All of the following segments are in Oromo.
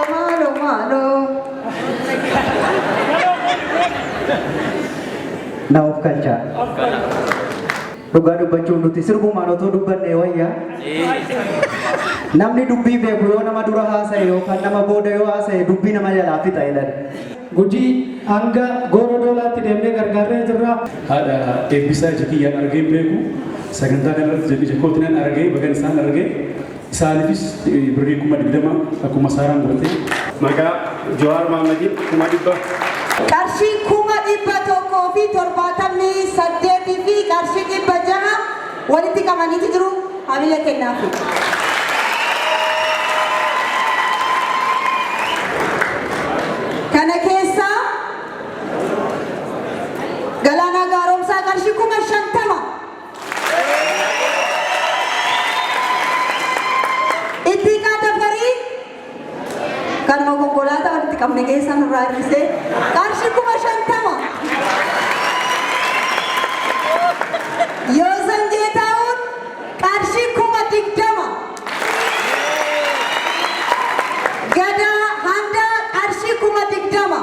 Malo, malo. Now of culture. Dhugaa dubbachuun nuti sirbumaan otoo dubbanne wayyaa. Namni dubbii beeku yoo nama dura haasa'e yookaan nama booda yoo haasa'e dubbii nama jalaa fixa jedhan. Gujii hanga gooroo doolaatti deemnee gargaarree jirra. Haadha eebbisaa ija kiyyaan argee beeku sagantaa kanarratti ija kootinaan argee bagan isaan argee isaaniifis birrii 20,000 akkuma saaraan godhatee. Maqaa Jawaar Mahammadiin 100,000. Qarshii 1,178 fi qarshii 600 walitti qabaniiti jiru hamilee kennaafi. Kana keessa Galaanaa Gaaromsaa qarshii 50,000. Ittiiqaa Dafarii kanuma konkolaataa walitti qabne keessa nurraa hir'isee qarshii 50,000. Yoosan Geetaa'uun qarshii 20,000. Gadaa Handaa qarshii 20,000.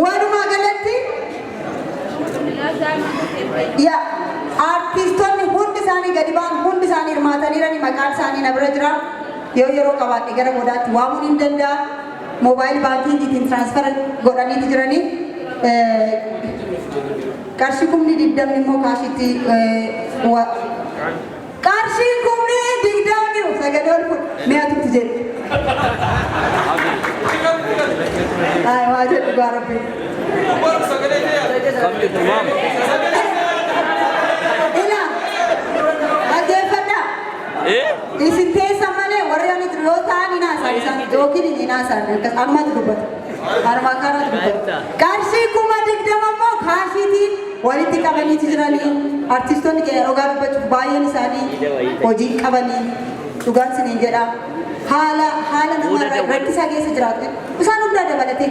Walumaa galatti artistoonni hundi isaanii gadi ba'an hundi isaanii hirmaataniirani maqaan isaanii na bira jira. Yoo yeroo qabaadhe gara boodaatti waamuun hin danda'a. Moobaayil baankiitiin tiraansfar godhaniiti jiranii. Qarshii 20,000 immoo kaashitti qarshii 20,000 sagalee ol fuudhu mi'aatutti jedhu. Waa jedhu gaa rabbi. Ila dhaggeeffadhaa. Isin teessan malee warri ani jiru yoo ta'an hin haasa'an isaan yookiin hin haasa'an ammatu dubbata. Harmaa kanatu dubbata. Qarshii 20,000 immoo kaashiitiin walitti qabaniiti jiranii artistoonni keenya dhugaa dubbachuuf baay'een isaanii hojii qabanii dhugaan isiniin jedha. Haala nama rakkisaa keessa jiraatu isaan hundaa dabalatee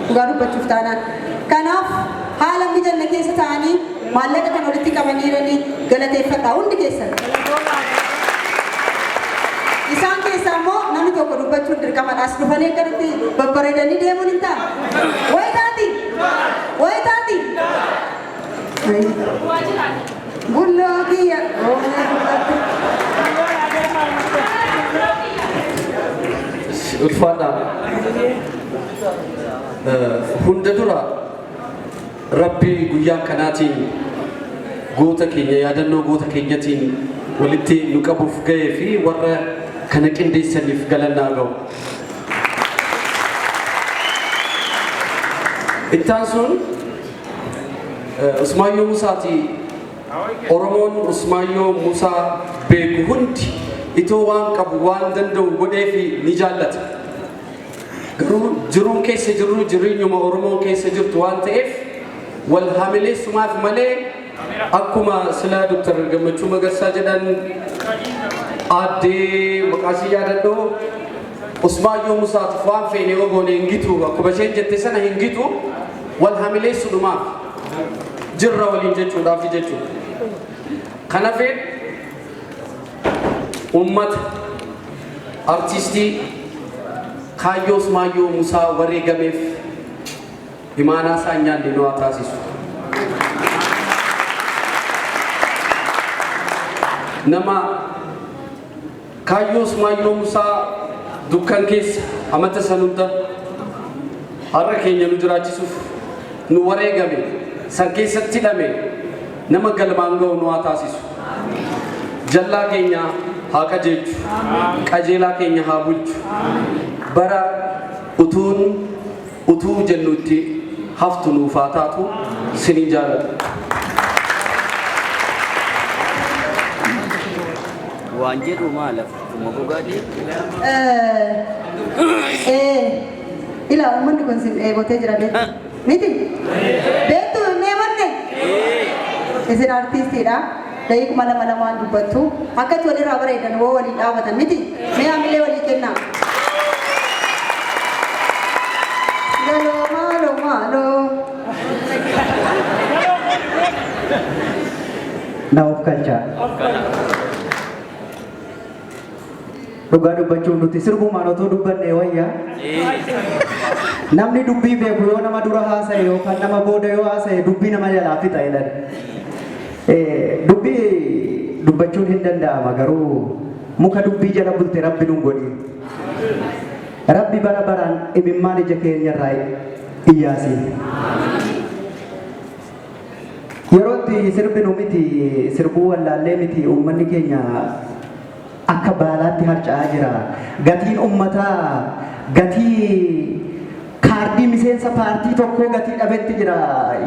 dhugaa dubbachuuf taanaan. Kanaaf haala mijanne keessa ta'anii maallaqa kan walitti qabaniiranii galateeffadhaa hundi keessan. Isaan keessaa immoo namni tokko dubbachuun dirqamadha. As dhufanii akkanatti babbareedanii deemuun hin ta'a. Wayitaati! Wayitaati! Bulloo kiyya! Ulfaadha. Hunda dura Rabbi guyyaa kanaatiin goota keenya yaadannoo goota keenyatiin walitti nu qabuuf ga'ee fi warra kana qindeessaniif galannaa ga'u. Ittaan sun Usmaayyoo Musaati. Oromoon Usmaayyoo Musaa beeku hundi itoo waan qabu waan danda'u godhee fi ni jaallata. Garuu jiruun keessa jirru jireenyuma Oromoon keessa jirtu waan ta'eef wal hamileessumaaf malee akkuma silaa Dr. Gammachuu Magarsaa jedhan addee maqaasii yaadadhoo Usmaayyoo Musaatiif waan feene ogoone hin gitu akkuma isheen jette sana hin gitu wal hamileessuudhumaaf jirra waliin jechuudhaaf jechuudha. Kanaafuu ummata artistii kaayyoo Usmaayyoo Musaa wareegameef imaanaa isaa nyaanne nu haa taasisu. Nama kaayyoo Usmaayyoo Musaa dukkan keessa amata san hunda har'a keenya nu jiraachisuuf nu wareegame san keessatti hidhame nama galmaan ga'u nu haa taasisu. Jallaa keenya haa qajeelchu, qajeelaa keenya haa bulchu. Bara utuu jennutti haftu nuuf haa taatu sinii jaalladha. Waan jedhu maalaaf mogogaadhi? Ila uummanni kun sin eegotee jira beektu. Miti? Beektu hin eemanne? Isin artistiidha. Daa'ima lama dubbattu akkatti walirraa bareedan woo waliin dhaabatan miti? Mee hamilee walii kennaa. Galoo maaloo maaloo. Now of culture. dhugaa dubbachuun nuti sirbumaan otoo dubbanne wayyaa. Namni dubbii beeku yoo nama dura haasa'e yookaan nama booda yoo haasa'e dubbii nama jalaa fixa jedhan. Dubbii dubbachuun hin danda'ama garuu muka dubbii jala bulte rabbi nun godhi. Rabbi bara baraan imimmaan ija keenyarraa iyyaasi. Yerootti sirbinu miti sirbuu wallaallee miti uummanni keenya akka baalaatti harca'aa jira. Gatiin uummataa gatii kaardii miseensa paartii tokkoo gatii dhabetti jira.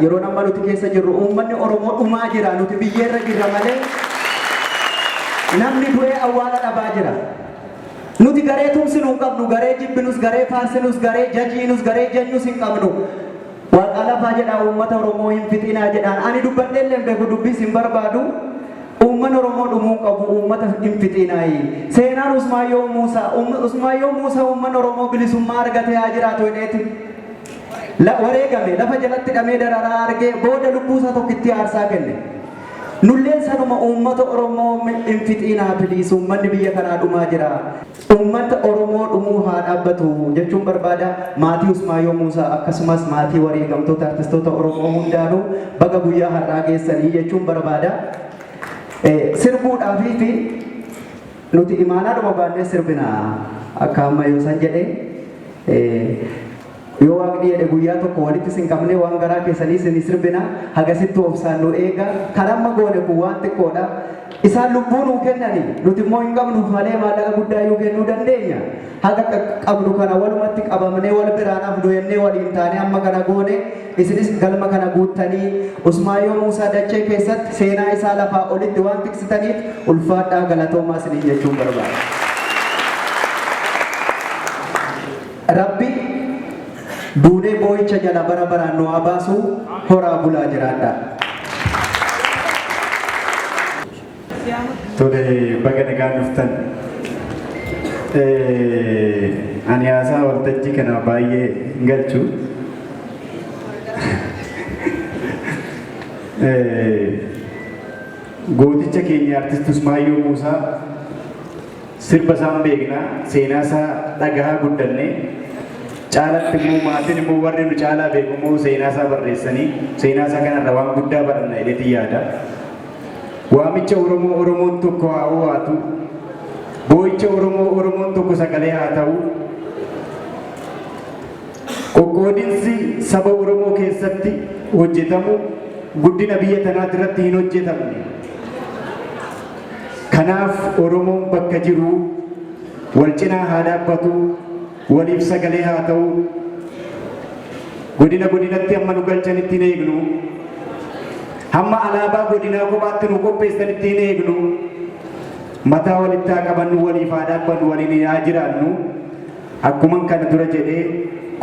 Yeroo nama nuti keessa jirru uummanni Oromoo dhumaa jira. Nuti biyyeerra jirra malee namni du'ee awwaala dhabaa jira. Nuti garee tumsinu hin qabnu, garee jibbinus, garee faarsinus, garee jajiinus, garee janyus hin qabnu. Waaqa lafaa jedhaa uummata Oromoo hin fixinaa jedhaan. Ani dubbadhee illee beeku dubbis hin barbaadu. Uummanni Oromoo dhumuu qabu uummata hin fixinaayi. Seenaan Usmaayyoo Muusaa uummanni Oromoo bilisummaa argatee haa jiraatu jedheeti. Wareegame lafa jalatti hidhamee dararaa argee booda lubbuusaa tokkitti aarsaa kenne. Nulleen sanuma uummata Oromoo hin fixinaa biliis uummanni biyya kanaa dhumaa jira. Uummata Oromoo dhumuu haa dhaabbatu jechuun barbaada. Maatii Usmaayyoo Muusaa akkasumas maatii wareegamtoota artistoota Oromoo hundaanuu baga guyyaa har'aa geessanii jechuun barbaada. Sirbuudhaaf fi nuti imaanaadhuma baannee sirbina akka amma yoo san jedhee yoo waaqni jedhe guyyaa tokko walitti sin qabnee waan garaa keessanii sin sirbina hagasitti obsaan nu eega kan amma goone kun waan xiqqoodha. Isaan lubbuu nuu kennani nuti immoo hin qabnuuf malee maallaqa guddaa yoo kennuu dandeenya. Haga qabnu kana walumatti qabamnee wal biraanaaf nu jennee waliin taane amma kana goone isinis galma kana guuttanii Usmaayyoo Muusaa dachee keessatti seenaa isaa lafaa olitti waan tiksitaniif ulfaadhaa galatoomaa isiniin jechuun barbaada. Rabbi duunee boo'icha jala bara baraan nu haa baasu horaa bulaa jiraadha. Tole baga nagaan dhuftan. Ani haasaa waltajjii kana baay'ee hin galchu. Gooticha keenya artist Usmaayyoo Muusaa sirba isaan beekna seenaa isaa dhagahaa guddanne caalatti immoo maatiin immoo warri nu caalaa beeku immoo seenaa isaa barreessanii seenaa isaa kanarra waan guddaa baranna jedheeti yaada. Waamicha Oromoo Oromoon tokko haa ho'aatu. Boo'icha Oromoo Oromoon tokko sagalee haa ta'u. Qoqqoodinsi saba Oromoo keessatti hojjetamu guddina biyya tanaatti irratti hin hojjetamne. Kanaaf Oromoon bakka jiru wal cinaa haa dhaabbatu, waliif sagalee haa ta'u. Godina godinatti amma nu galchanitti hin eegnu. Hamma alaabaa godinaa kophaatti nu qopheessanitti hin eegnu. Mataa walitti haa qabannu, waliif haa dhaabbannu, waliin haa jiraannu. Akkuma kana dura jedhee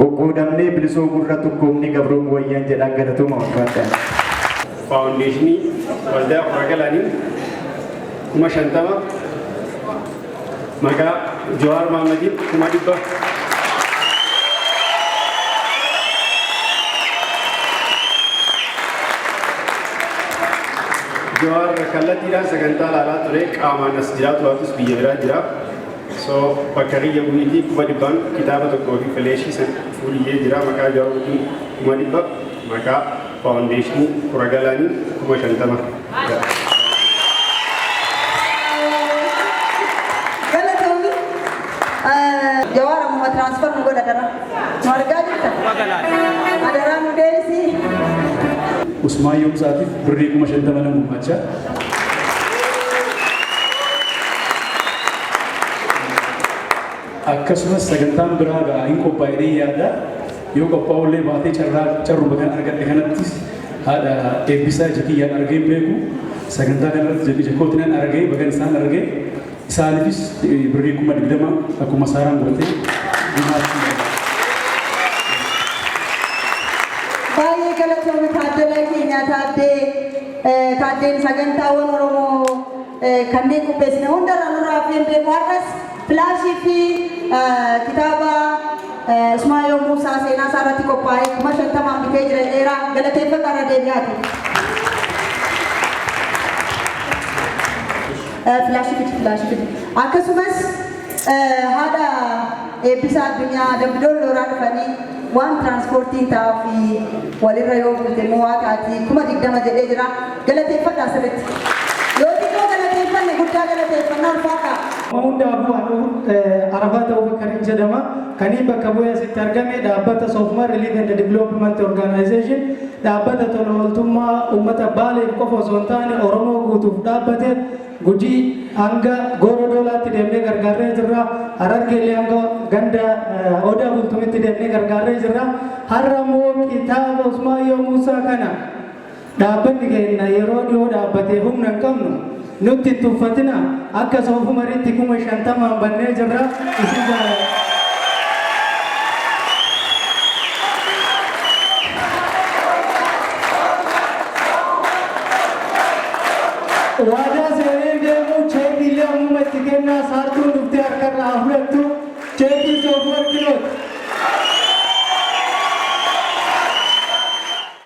qoqqoodamnee bilisoo gurra tokkoomni gabroon wayyaan jedhaan galatuma walfaadhaan. Faawundeeshinii waldaa Qoragalaanii 50,000 maqaa Jawaar Mahammadiin 100,000. Jawaar kallattiidhaan sagantaa ilaalaa ture qaamaan as jiraatu waatus biyya biraa jira. So bakka riyya bu'iitii 100,000 kitaaba tokkoo fi fileeshii fuuliyyee jira maqaa Jawaar Mahammadiin 100,000 maqaa faawundeeshinii Qoragalaanii 50,000. Jawaar amma transfer nu godha dara. Nu argaa jirta. Adaraa nu deebisi. Usmaayyoo Muusaatiif birrii 50,000 nan gumaacha. Akkasumas sagantaan biraa gahaa hin qophaa'ee yaada yoo qophaa'ullee baatee carruma kan argadhe kanattis haadha eebbisaa ija kiyyaan argee beeku sagantaa kanarratti jakootinaan argee bagan isaan argee isaaniifis birrii 20,000 akkuma saaraan godhatee baay'ee galatoomne taaddalee keenya taaddeen sagantaawwan Oromoo kanneen qopheessine hundarraa nurraa fi beeku har'as filaashii fi kitaaba Usmaayyoo Muusaa seenaa isaa irratti qophaa'ee 50,000 bitee jira dheeraa galateeffadhaa irra deebi'aati. Filaashii akkasumas haadha eebbisaa addunyaa dabdoon looraa dhufanii waan tiraanspoortii ta'aa fi walirra yoo buute immoo waa taati 20 jedhee jira galateeffadhaa sirriitti. Yoo xiqqoo galateeffanne guddaa galateeffannaa ulfaata. Hundaafuu Arafaa ta'uu kan jedhama. Kanii bakka bu'ee asitti argame dhaabbata Soofumar Relief and Development Organization dhaabbata tola ooltummaa uummata Baaleef qofa osoo hin taane Oromoo guutuuf dhaabbate Gujii hanga Gooroo Doolaatti deemnee gargaarree jirra. Harargeellee hanga ganda Odaa Bultumitti deemnee gargaarree jirra. Har'a immoo kitaaba Usmaayyoo Muusaa kana dhaabbanni keenya yeroo dhiyoo dhaabbatee humna hin qabnu nutti hin tuffatina akka Soofumaritti 50,000 bannee jirra. Isin jaalladha.